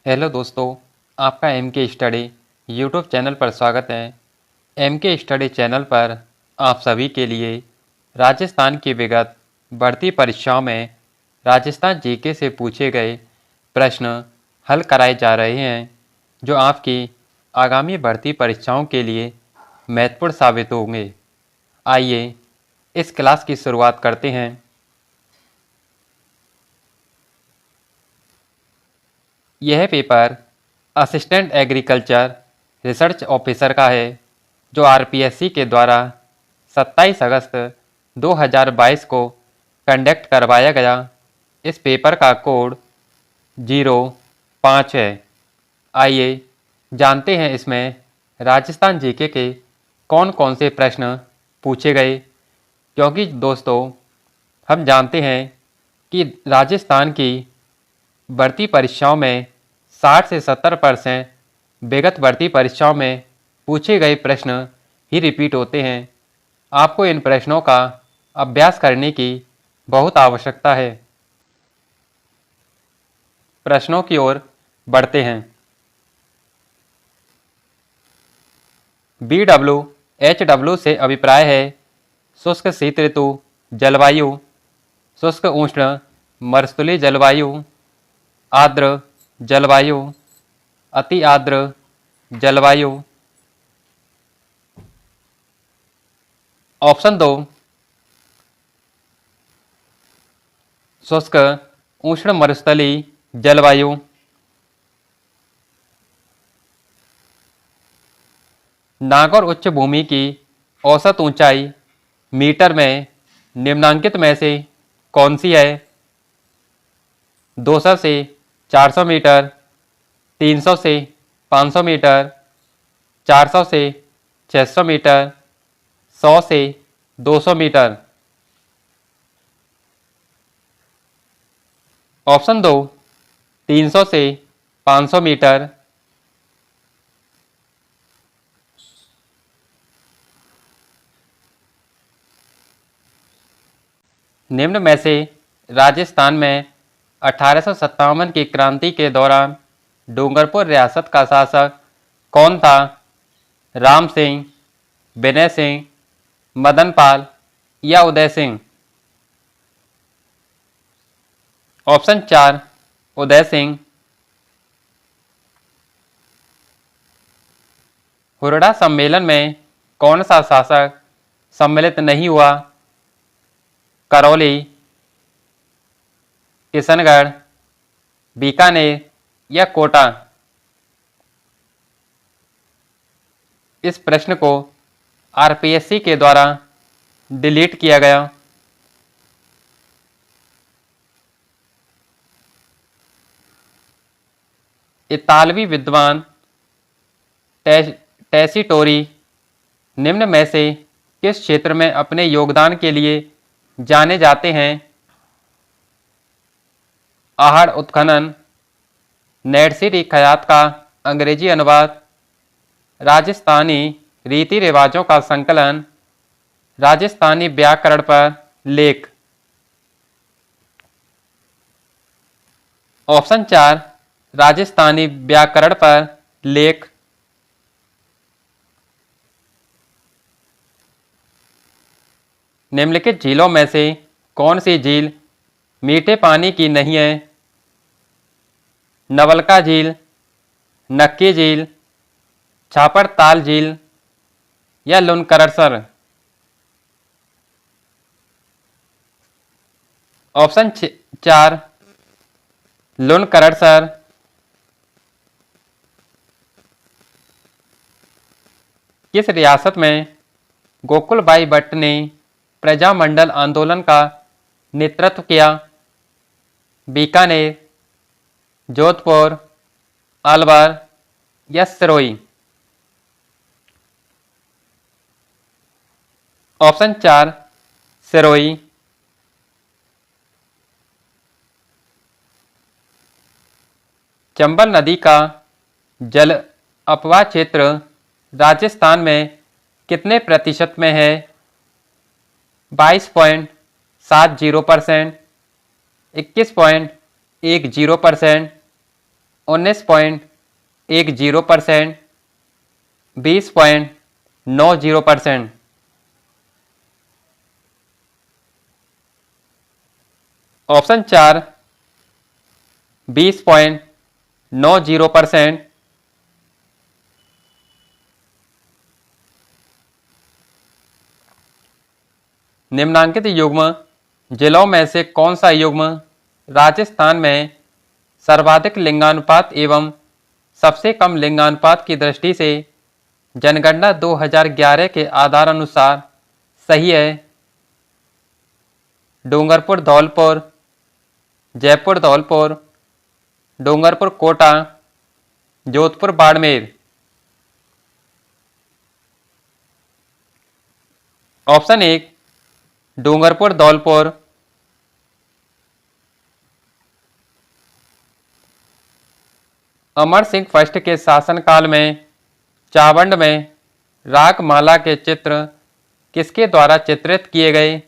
Hello दोस्तों, आपका M के स्टडी यूट्यूब चैनल पर स्वागत है। एम के स्टडी चैनल पर आप सभी के लिए राजस्थान की विगत बढ़ती परीक्षाओं में राजस्थान जीके से पूछे गए प्रश्न हल कराए जा रहे हैं, जो आपकी आगामी बढ़ती परीक्षाओं के लिए महत्वपूर्ण साबित होंगे। आइए इस क्लास की शुरुआत करते हैं। यह paper assistant agriculture research officer का है, जो आरपीएससी के द्वारा 27 अगस्त 2022 को कंडक्ट करवाया गया। इस पेपर का कोड 05 है। आइए जानते हैं इसमें राजस्थान जीके के कौन कौन से प्रश्न पूछे गए, क्योंकि दोस्तों हम जानते हैं कि राजस्थान की भर्ती परीक्षाओं में 60 से 70% विगत भर्ती परीक्षाओं में पूछे गए प्रश्न ही रिपीट होते हैं। आपको इन प्रश्नों का अभ्यास करने की बहुत आवश्यकता है। प्रश्नों की ओर बढ़ते हैं। BWHW से अभिप्राय है शुष्क शीत ऋतु जलवायु, शुष्क उष्ण मरुस्थलीय जलवायु, आर्द्र जलवायु, अति आर्द्र जलवायु। ऑप्शन 2 शुष्क उष्ण मरुस्थलीय जलवायु। नागौर उच्च भूमि की औसत ऊंचाई मीटर में निम्नांकित में से कौन सी है? 200 से 400 मीटर, 300 से 500 मीटर, 400 से 600 मीटर, 100 से 200 मीटर। ऑप्शन 2 300 से 500 मीटर। निम्न में से राजस्थान में 1857 की क्रांति के दौरान डूंगरपुर रियासत का शासक कौन था? राम सिंह, विनय सिंह, मदन पाल या उदय सिंह? ऑप्शन 4 उदय सिंह। हुरडा सम्मेलन में कौन सा शासक सम्मिलित नहीं हुआ? करौली, किशनगढ़, बीकानेर या कोटा? इस प्रश्न को आरपीएससी के द्वारा डिलीट किया गया। इतालवी विद्वान टेसीटोरी निम्न में से किस क्षेत्र में अपने योगदान के लिए जाने जाते हैं? आहड़ उत्खनन, नैर्सिरी खयात का अंग्रेजी अनुवाद, राजस्थानी रीति रिवाजों का संकलन, राजस्थानी व्याकरण पर लेख। ऑप्शन 4 राजस्थानी व्याकरण पर लेख। निम्नलिखित झीलों में से कौन सी झील मीठे पानी की नहीं है? नवलका झील, नक्की झील, छापर ताल झील या लुनकरसर? ऑप्शन 4 लुनकरसर। किस रियासत में गोकुलबाई भट्ट ने प्रजामंडल आंदोलन का नेतृत्व किया? बीकानेर, जोधपुर, अलवर या सिरोही? ऑप्शन 4 सिरोही। चंबल नदी का जल अपवाह क्षेत्र राजस्थान में कितने प्रतिशत में है? 22.70%, 21.10%, 19.10%, 20.90%। ऑप्शन 4 20.90%, निम्नांकित युग्म जिलों में से कौन सा युग्म राजस्थान में सर्वाधिक लिंगानुपात एवं सबसे कम लिंगानुपात की दृष्टि से जनगणना 2011 के आधार अनुसार सही है? डूंगरपुर धौलपुर, जयपुर धौलपुर, डूंगरपुर कोटा, जोधपुर बाड़मेर। ऑप्शन 1 डूंगरपुर धौलपुर, अमर सिंह फर्स्ट के शासनकाल में चावंड में रागमाला के चित्र किसके द्वारा चित्रित किए गए?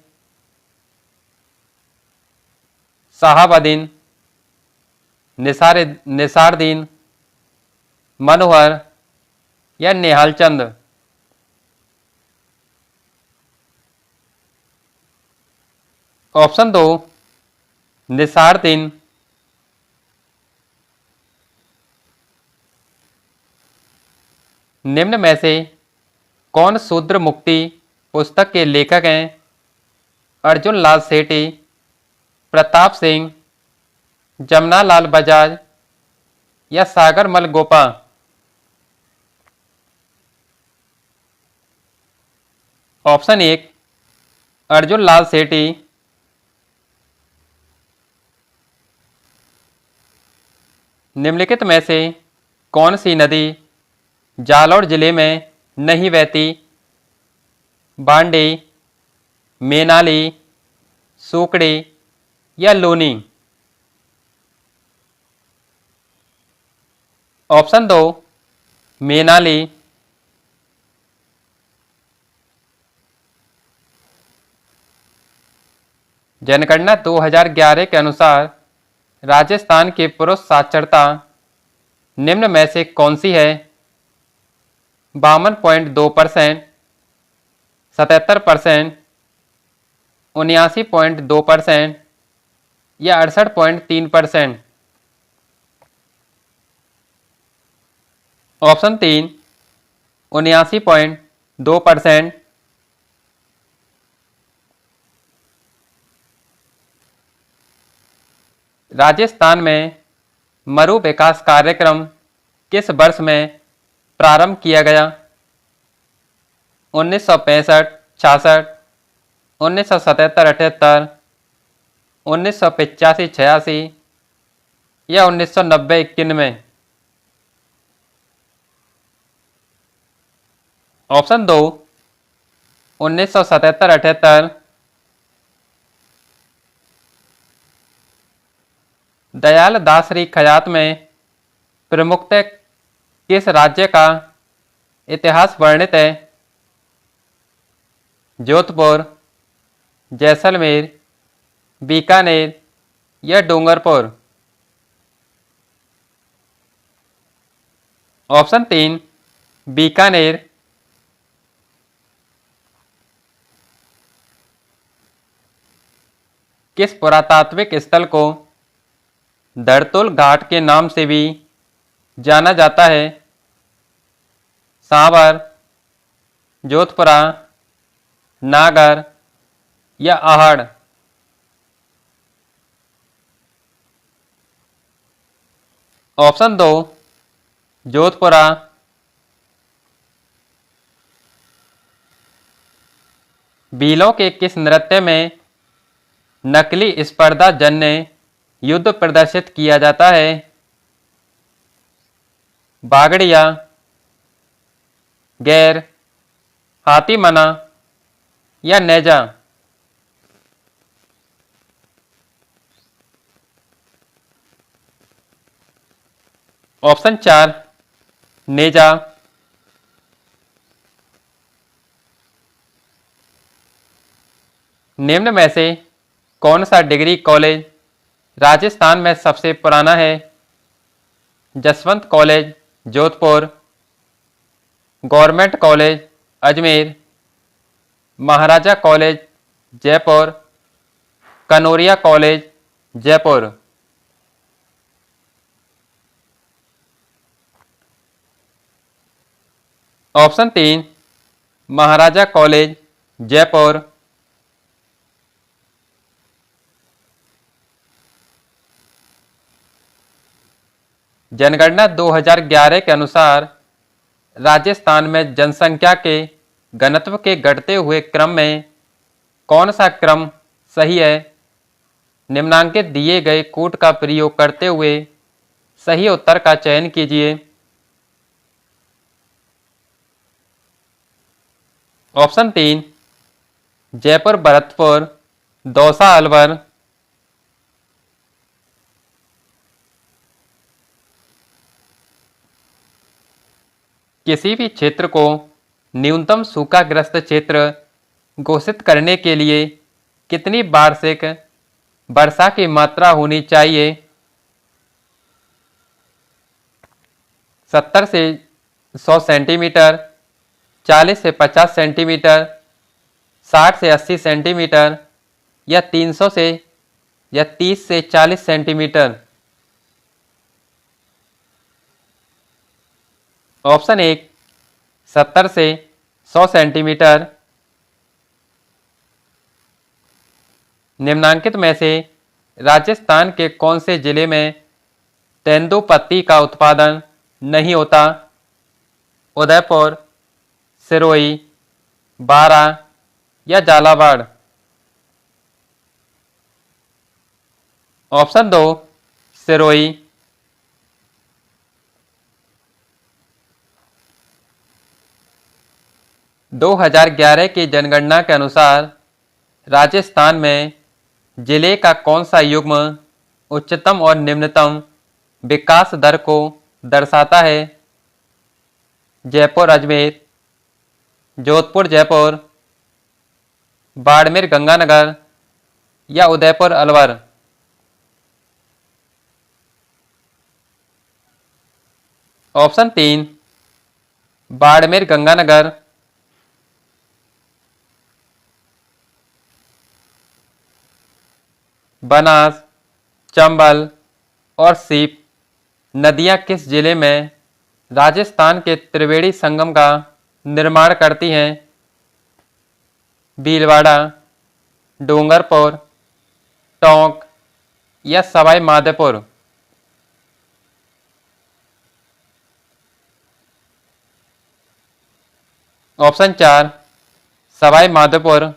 साहबदीन, निसारदीन, मनोहर या निहालचंद? ऑप्शन 2 निसारदीन। निम्न में से कौन शूद्र मुक्ति पुस्तक के लेखक हैं? अर्जुन लाल सेठी, प्रताप सिंह, जमुना लाल बजाज या सागर मल गोपा? ऑप्शन 1 अर्जुन लाल सेठी। निम्नलिखित में से कौन सी नदी जालौर जिले में नहीं बहती? बांडे, मेनाली, सूकड़ी या लूनी? ऑप्शन 2 मेनाली। जनगणना 2011 के अनुसार राजस्थान की पुरुष साक्षरता निम्न में से कौन सी है? 52.2%, 77%, 79.2% या 68.3%? ऑप्शन 3 79.2%। राजस्थान में मरु विकास कार्यक्रम किस वर्ष में प्रारंभ किया गया? 1965-66, 1977-78, 1985-86 या 1990-91? ऑप्शन 2 1977-78। दयाल दासरी खयात में प्रमुखतः किस राज्य का इतिहास वर्णित है? जोधपुर, जैसलमेर, बीकानेर या डूंगरपुर? ऑप्शन 3 बीकानेर। किस पुरातात्विक स्थल को धरतुल घाट के नाम से भी जाना जाता है? सांवर, जोधपुरा, नागर या आहड़? ऑप्शन 2 जोधपुरा। भीलों के किस नृत्य में नकली स्पर्धा जन्य युद्ध प्रदर्शित किया जाता है? बागड़िया, गैर, हाथीमना या नेजा? ऑप्शन 4 नेजा। निम्न में से कौन सा डिग्री कॉलेज राजस्थान में सबसे पुराना है? Jaswant college Jodhpur, government college Ajmer, Maharaja college Jaipur, Kanoria college Jaipur. Option 3 Maharaja college Jaipur. जनगणना 2011 के अनुसार राजस्थान में जनसंख्या के घनत्व के घटते हुए क्रम में कौन सा क्रम सही है? निम्नांकित दिए गए कूट का प्रयोग करते हुए सही उत्तर का चयन कीजिए। ऑप्शन 3 जयपुर भरतपुर दौसा अलवर। किसी भी क्षेत्र को न्यूनतम सूखाग्रस्त क्षेत्र घोषित करने के लिए कितनी वार्षिक वर्षा की मात्रा होनी चाहिए? 70 से 100 सेंटीमीटर, 40 से 50 सेंटीमीटर, 60 से 80 सेंटीमीटर या 300 से या 30 से 40 सेंटीमीटर। ऑप्शन 1 70 से 100 सेंटीमीटर। निम्नांकित में से राजस्थान के कौन से जिले में तेंदुपत्ती का उत्पादन नहीं होता? उदयपुर, सिरोही, बारा या झालावाड़। ऑप्शन 2 सिरोही। 2011 की जनगणना के अनुसार राजस्थान में जिले का कौन सा युग्म उच्चतम और निम्नतम विकास दर को दर्शाता है? जयपुर अजमेर, जोधपुर जयपुर, बाड़मेर गंगानगर या उदयपुर अलवर। ऑप्शन 3 बाड़मेर गंगानगर। बनास, चंबल और सीप नदियां किस जिले में राजस्थान के त्रिवेणी संगम का निर्माण करती हैं? भीलवाड़ा, डूंगरपुर, टोंक या सवाई माधोपुर। ऑप्शन 4 सवाई माधोपुर।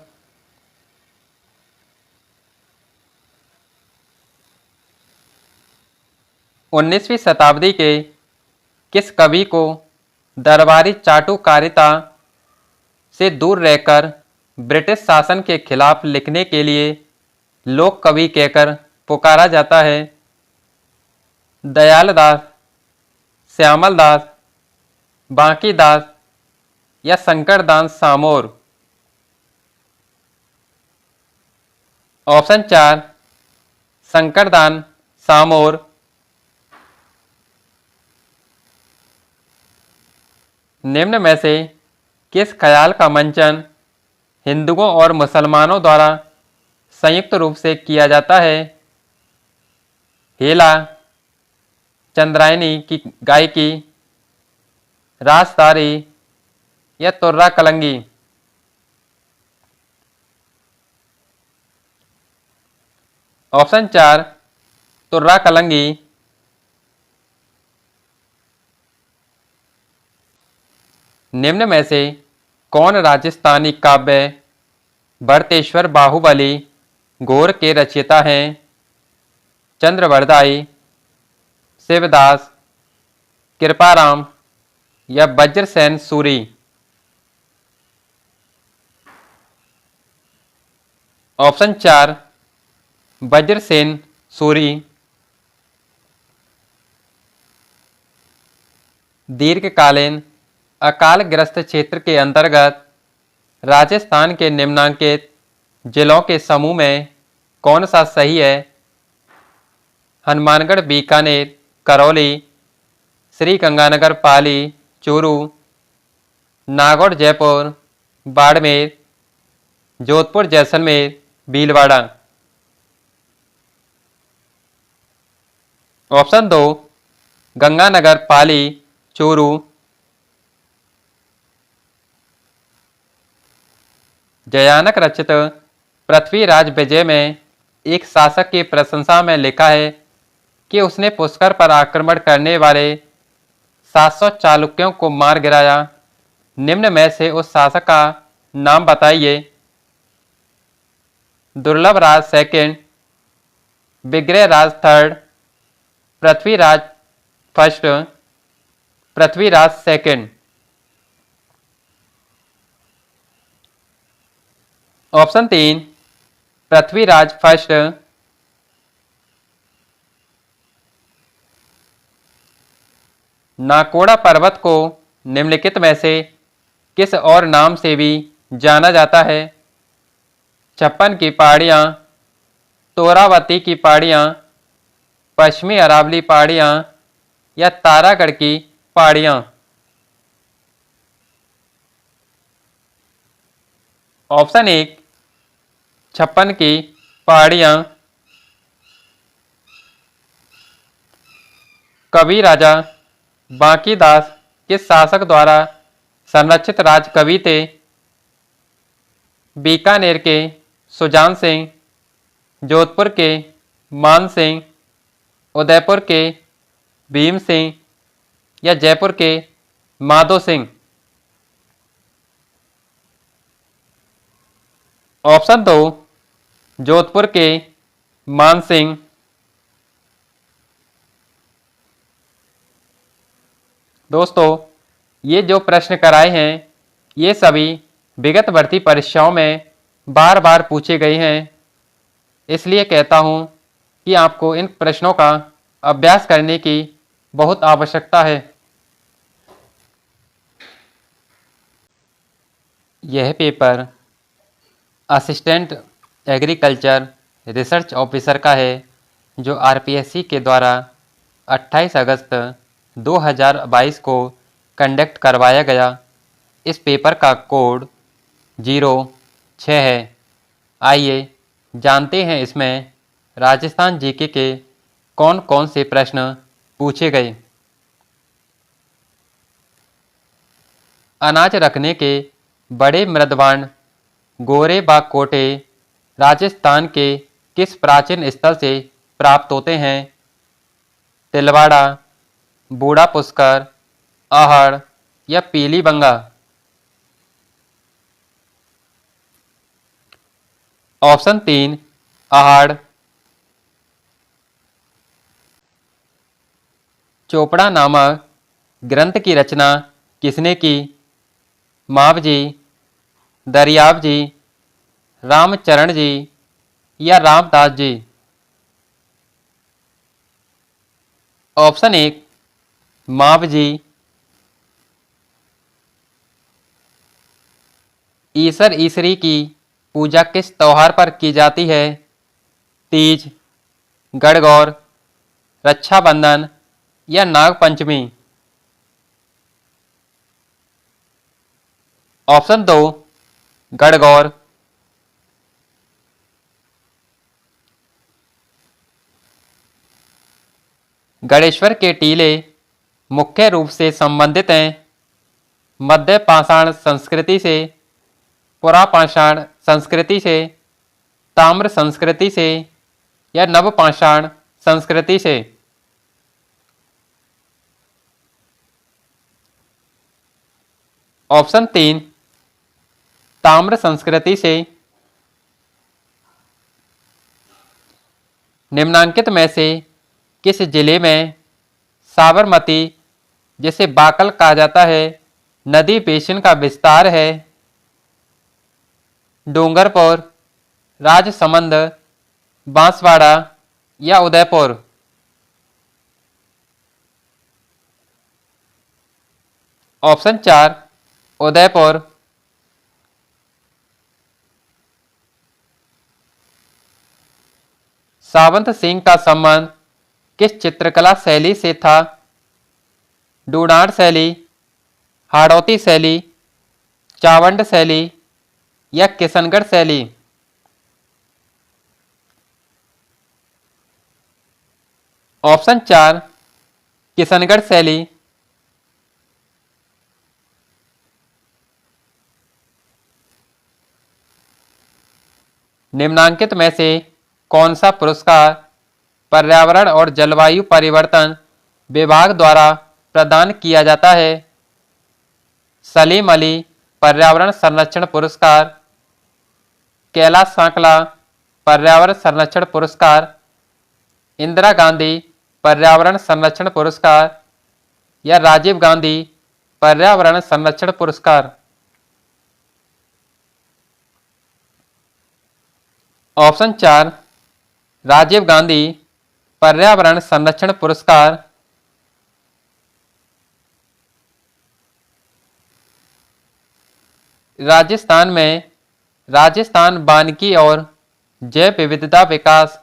19वीं शताब्दी के किस कवि को दरबारी चाटुकारिता से दूर रहकर ब्रिटिश शासन के खिलाफ लिखने के लिए लोक कवि कहकर पुकारा जाता है? दयालदास, श्यामलदास, बांकीदास या शंकरदास सामोर। ऑप्शन 4 शंकरदास सामोर। निम्न में से किस ख्याल का मंचन हिंदुओं और मुसलमानों द्वारा संयुक्त रूप से किया जाता है? हेला, चंद्रायनी की गायकी, रासदारी या तुर्रा कलंगी। ऑप्शन 4 तुर्रा कलंगी। निम्न में से कौन राजस्थानी काव्य भरतेश्वर बाहुबली घोर के रचयिता हैं? चंद्रवरदाई, शिवदास, कृपाराम या वज्रसेन सूरी। ऑप्शन 4 वज्रसेन सूरी। दीर्घकालीन अकालग्रस्त क्षेत्र के अंतर्गत राजस्थान के निम्नांकित जिलों के समूह में कौन सा सही है? हनुमानगढ़, बीकानेर, करौली, श्री गंगानगर, पाली, चूरू, नागौर, जयपुर, बाड़मेर, जोधपुर, जैसलमेर, भीलवाड़ा। ऑप्शन 2 गंगानगर, पाली, चूरू। जयानक रचित पृथ्वीराज विजय में एक शासक की प्रशंसा में लिखा है कि उसने पुष्कर पर आक्रमण करने वाले 700 चालुक्यों को मार गिराया। निम्न में से उस शासक का नाम बताइए। दुर्लभ Raj second, Vigraha Raj third, Prithviraj first, Prithviraj second. Option 3 Prithviraj first. Nakoda पर्वत को निम्नलिखित में से किस और नाम से भी जाना जाता है? 56 की पहाड़ियाँ, तोरावती की पहाड़ियाँ, पश्चिमी अरावली पहाड़ियाँ या तारागढ़ की पहाड़ियाँ। ऑप्शन 1 56 की पहाड़ियाँ। कवि राजा बांकीदास किस शासक द्वारा संरक्षित राजकवि थे? बीकानेर के सुजान सिंह, जोधपुर के मान सिंह, उदयपुर के भीम सिंह या जयपुर के माधो सिंह। ऑप्शन 2 जोधपुर के मान सिंह। दोस्तों, ये जो प्रश्न कराए हैं ये सभी विगत भर्ती परीक्षाओं में बार बार पूछे गए हैं। इसलिए कहता हूं कि आपको इन प्रश्नों का अभ्यास करने की बहुत आवश्यकता है। यह paper assistant agriculture research officer का है, जो आरपीएससी के द्वारा 28 अगस्त 2022 को कंडक्ट करवाया गया। इस पेपर का कोड 06 है। आइए जानते हैं इसमें राजस्थान जीके के कौन कौन से प्रश्न पूछे गए। अनाज रखने के बड़े मृदवान गोरेबाग कोटे राजस्थान के किस प्राचीन स्थल से प्राप्त होते हैं? तिलवाड़ा, बूढ़ा पुष्कर, आहड़ या पीलीबंगा। ऑप्शन 3 आहड़। चोपड़ा नामक ग्रंथ की रचना किसने की? मावजी, दरियाव जी, रामचरण जी या रामदास जी। ऑप्शन 1 मावजी। ईसर ईसरी की पूजा किस त्योहार पर की जाती है? तीज, गणगौर, रक्षाबंधन या नागपंचमी। ऑप्शन 2 गणगौर। गणेश्वर के टीले मुख्य रूप से संबंधित हैं मध्य पाषाण संस्कृति से, पुरापाषाण संस्कृति से, ताम्र संस्कृति से या नवपाषाण संस्कृति से। ऑप्शन 3 ताम्र संस्कृति से। निम्नांकित में से किस जिले में साबरमती, जिसे बाकल कहा जाता है, नदी बेसिन का विस्तार है? डूंगरपुर, राजसमंद, बांसवाड़ा या उदयपुर। ऑप्शन 4 उदयपुर। सावंत सिंह का संबंध किस चित्रकला शैली से था? डूडार शैली, हाड़ौती शैली, चावंड शैली या किशनगढ़ शैली? ऑप्शन 4 किशनगढ़ शैली। निम्नांकित में से कौन सा पुरस्कार पर्यावरण और जलवायु परिवर्तन विभाग द्वारा प्रदान किया जाता है? सलीम अली पर्यावरण संरक्षण पुरस्कार, कैलाश सांकला पर्यावरण संरक्षण पुरस्कार, इंदिरा गांधी पर्यावरण संरक्षण पुरस्कार या राजीव गांधी पर्यावरण संरक्षण पुरस्कार? ऑप्शन 4 राजीव गांधी पर्यावरण संरक्षण पुरस्कार। राजस्थान में राजस्थान वानिकी और जैव विविधता विकास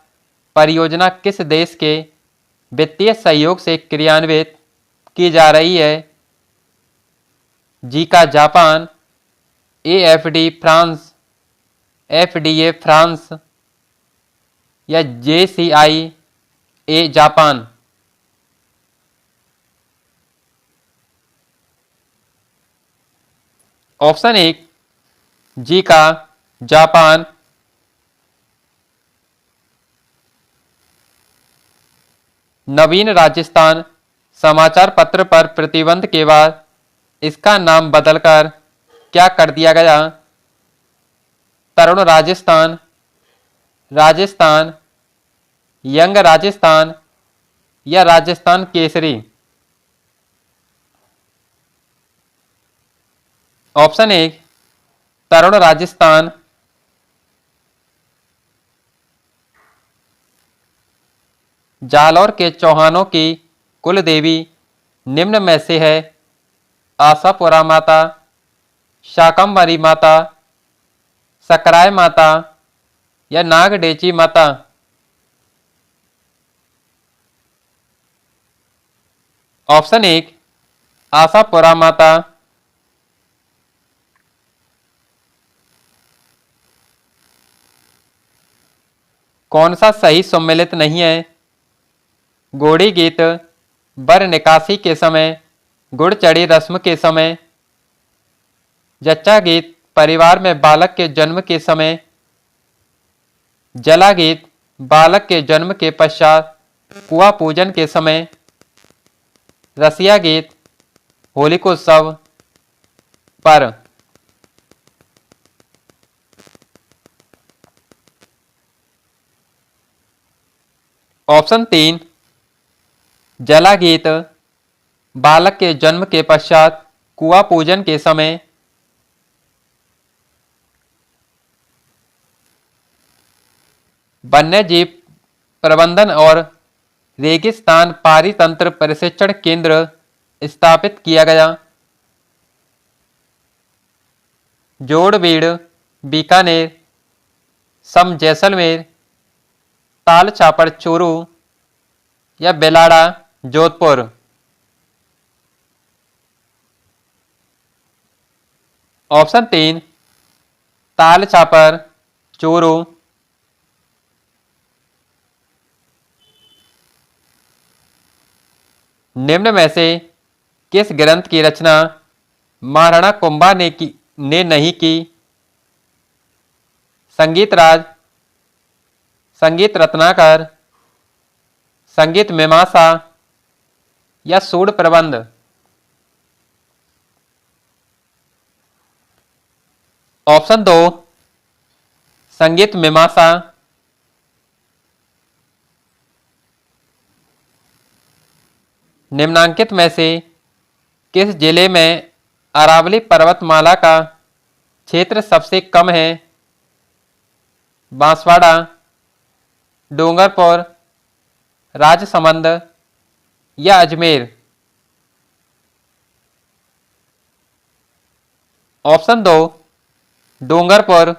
परियोजना किस देश के वित्तीय सहयोग से क्रियान्वित की जा रही है? JICA Japan, AFD France, FDA France या JCIA Japan? Option 1 JICA Japan. नवीन राजस्थान समाचार पत्र पर प्रतिबंध के बाद इसका नाम बदलकर क्या कर दिया गया? तरुण राजस्थान, राजस्थान, यंग राजस्थान या राजस्थान केसरी? ऑप्शन 1 तरुण राजस्थान। जालौर के चौहानों की कुल देवी निम्न में से है? आशापुरा माता, शाकंभरी माता, सकराय माता या नागडेची माता? ऑप्शन 1 आशापुरा माता। कौन सा सही सम्मिलित नहीं है? घोड़ी गीत बर निकासी के समय, गुड़ चढ़ी रस्म के समय, जच्चा गीत परिवार में बालक के जन्म के समय, जला गीत बालक के जन्म के पश्चात कुआं पूजन के समय, रसिया गीत होलिकोत्सव पर? ऑप्शन 3 जला गीत बालक के जन्म के पश्चात कुआं पूजन के समय। वन्यजीव प्रबंधन और रेगिस्तान पारितंत्र प्रशिक्षण केंद्र स्थापित किया गया? जोड़बीड़ बीकानेर, सम जैसलमेर, ताल छापर चूरू या बेलाड़ा जोधपुर? ऑप्शन 3 ताल छापर चूरू। निम्न में से किस ग्रंथ की रचना महाराणा कुंभा ने नहीं की? संगीत राज, संगीत रत्नाकर, संगीत मीमांसा या सूड प्रबंध? ऑप्शन 2 संगीत मीमांसा। निम्नांकित में से किस जिले में अरावली पर्वतमाला का क्षेत्र सबसे कम है? बांसवाड़ा, डूंगरपुर, राजसमंद या अजमेर? ऑप्शन 2 डूंगरपुर।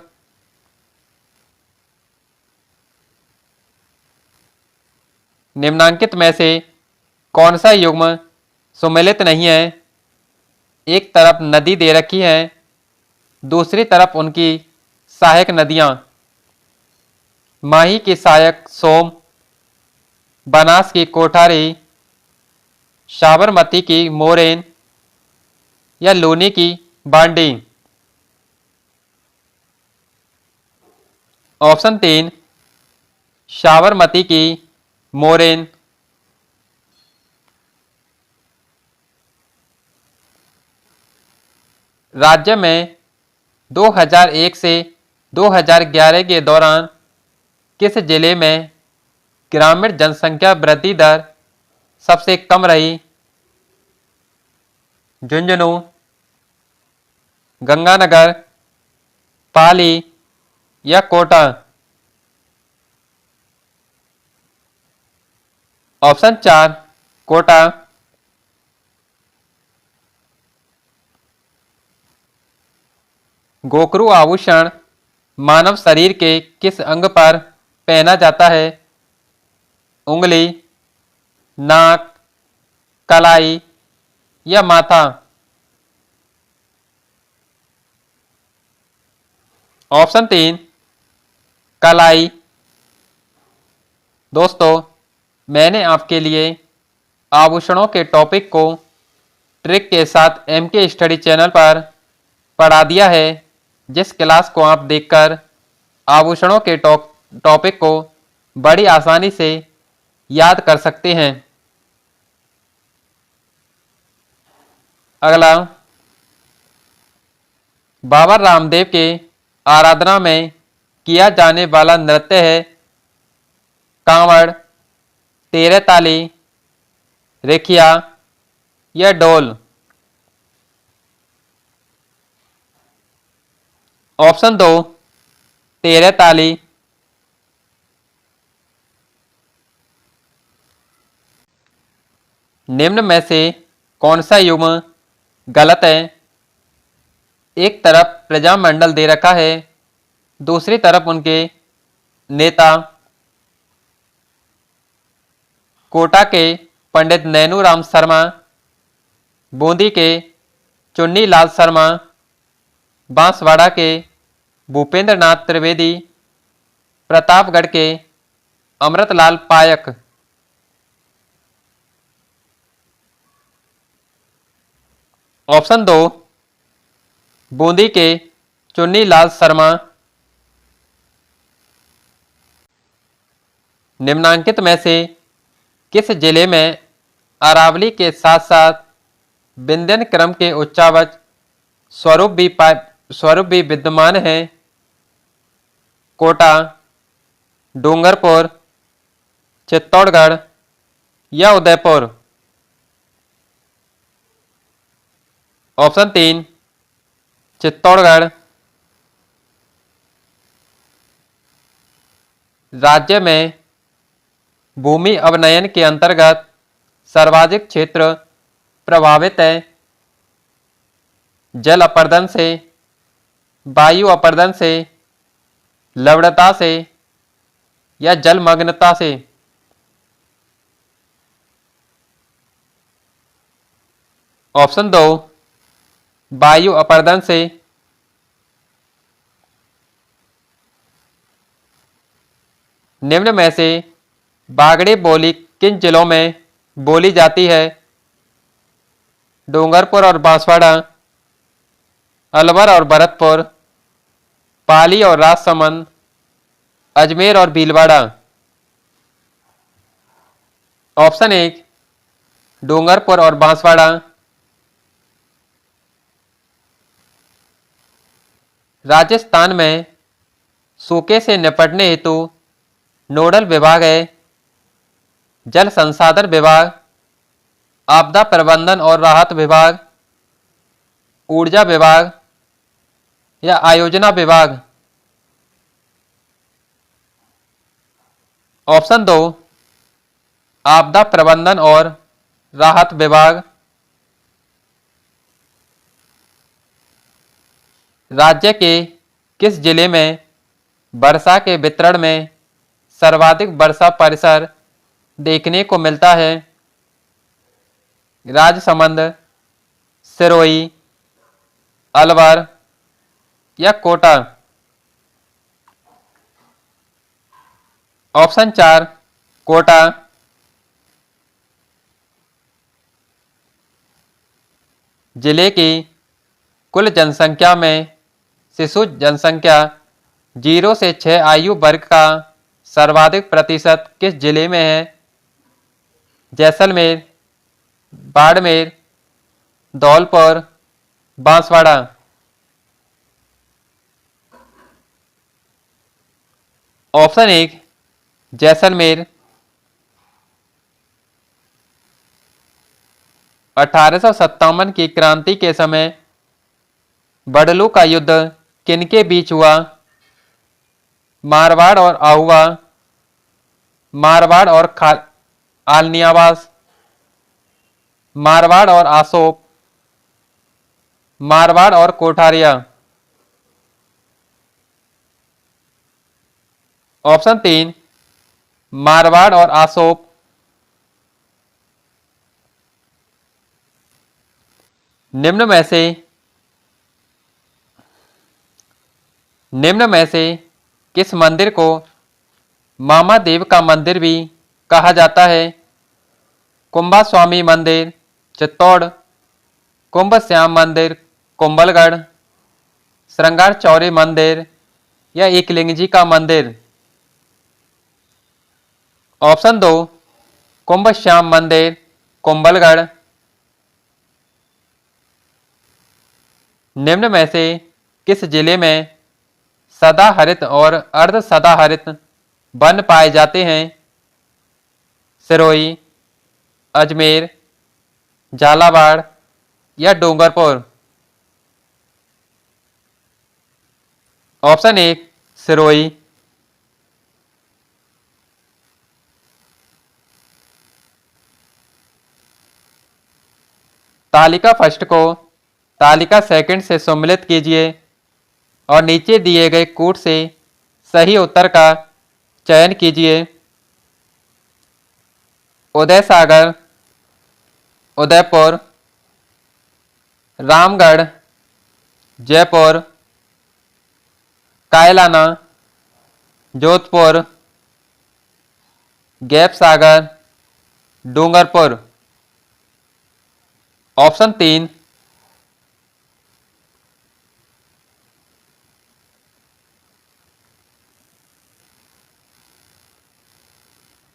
निम्नांकित में से कौन सा युग्म सुमेलित नहीं है। एक तरफ नदी दे रखी है, दूसरी तरफ उनकी सहायक नदियां। माही की सहायक सोम, बनास की कोठारी, साबरमती की मोरेन या लूनी की बांडी। ऑप्शन 3 साबरमती की मोरेन। राज्य में 2001 से 2011 के दौरान किस जिले में ग्रामीण जनसंख्या वृद्धि दर सबसे कम रही? झुंझुनू, गंगानगर, पाली या कोटा। ऑप्शन 4 कोटा। गोखरू आभूषण मानव शरीर के किस अंग पर पहना जाता है? उंगली, नाक, कलाई या माथा। ऑप्शन 3 कलाई। दोस्तों, मैंने आपके लिए आभूषणों के टॉपिक को ट्रिक के साथ MK स्टडी चैनल पर पढ़ा दिया है, जिस क्लास को आप देखकर आभूषणों के टॉपिक को बड़ी आसानी से याद कर सकते हैं। अगला, बाबा रामदेव के आराधना में किया जाने वाला नृत्य है कांवड़, तेरह ताली, रेखिया या डोल। ऑप्शन 2 तेरह ताली। निम्न में से कौन सा युग्म गलत है? एक तरफ प्रजामंडल दे रखा है, दूसरी तरफ उनके नेता। कोटा के पंडित नैनूराम शर्मा, बूंदी के चुन्नी लाल शर्मा, बांसवाड़ा के भूपेंद्र नाथ त्रिवेदी, प्रतापगढ़ के अमृतलाल पायक। ऑप्शन 2 बूंदी के चुन्नी लाल शर्मा। निम्नांकित में से किस जिले में अरावली के साथ साथ विंध्यन क्रम के उच्चावच स्वरूप भी विद्यमान है? कोटा, डूंगरपुर, चित्तौड़गढ़ या उदयपुर। ऑप्शन 3 चित्तौड़गढ़। राज्य में भूमि अवनयन के अंतर्गत सर्वाधिक क्षेत्र प्रभावित है जल अपर्दन से, वायु अपर्दन से, लवणता से या जलमग्नता से। ऑप्शन 2 वायु अपर्दन से। निम्न में से बागड़ी बोली किन जिलों में बोली जाती है? डूंगरपुर और बांसवाड़ा, अलवर और भरतपुर, पाली और राजसमंद, अजमेर और भीलवाड़ा। ऑप्शन 1 डूंगरपुर और बांसवाड़ा। राजस्थान में सूखे से निपटने हेतु नोडल विभाग है जल संसाधन विभाग, आपदा प्रबंधन और राहत विभाग, ऊर्जा विभाग या आयोजना विभाग। ऑप्शन 2 आपदा प्रबंधन और राहत विभाग। राज्य के किस जिले में वर्षा के वितरण में सर्वाधिक वर्षा परिसर देखने को मिलता है? राजसमंद, सिरोही, अलवर या कोटा। ऑप्शन 4 कोटा। जिले की कुल जनसंख्या में शिशु जनसंख्या 0 से 6 आयु वर्ग का सर्वाधिक प्रतिशत किस जिले में है? जैसलमेर, बाड़मेर, धौलपुर, बांसवाड़ा। ऑप्शन 1 जैसलमेर। 1857 की क्रांति के समय बडलू का युद्ध किनके बीच हुआ? मारवाड़ और आहुआ, मारवाड़ और आलनियावास, मारवाड़ और आसोप, मारवाड़ और कोठारिया। ऑप्शन 3 मारवाड़ और आसोप। निम्न में से किस मंदिर को मामा देव का मंदिर भी कहा जाता है? कुंभा स्वामी मंदिर, चित्तौड़, कुंभ श्याम मंदिर, कुंभलगढ़, श्रृंगार चौरी मंदिर या एकलिंग जी का मंदिर। ऑप्शन 2 कुंभ श्याम मंदिर, कुंभलगढ़। निम्न में से किस जिले में सदाहरित और अर्ध सदाहरित वन पाए जाते हैं? सिरोही, अजमेर, झालावाड़ या डूंगरपुर। ऑप्शन 1 सिरोही। तालिका फर्स्ट को तालिका सेकंड से सम्मिलित कीजिए और नीचे दिए गए कूट से सही उत्तर का चयन कीजिए। उदय सागर, उदयपुर, रामगढ़, जयपुर, कायलाना, जोधपुर, गैप सागर, डूंगरपुर। ऑप्शन 3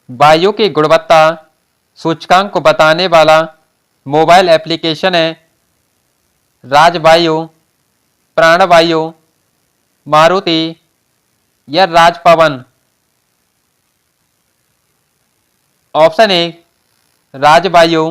वायु की गुणवत्ता सूचकांक को बताने वाला मोबाइल एप्लीकेशन है राजवायु, प्राणवायु, मारुति या राजपवन। ऑप्शन 1 राजवायु।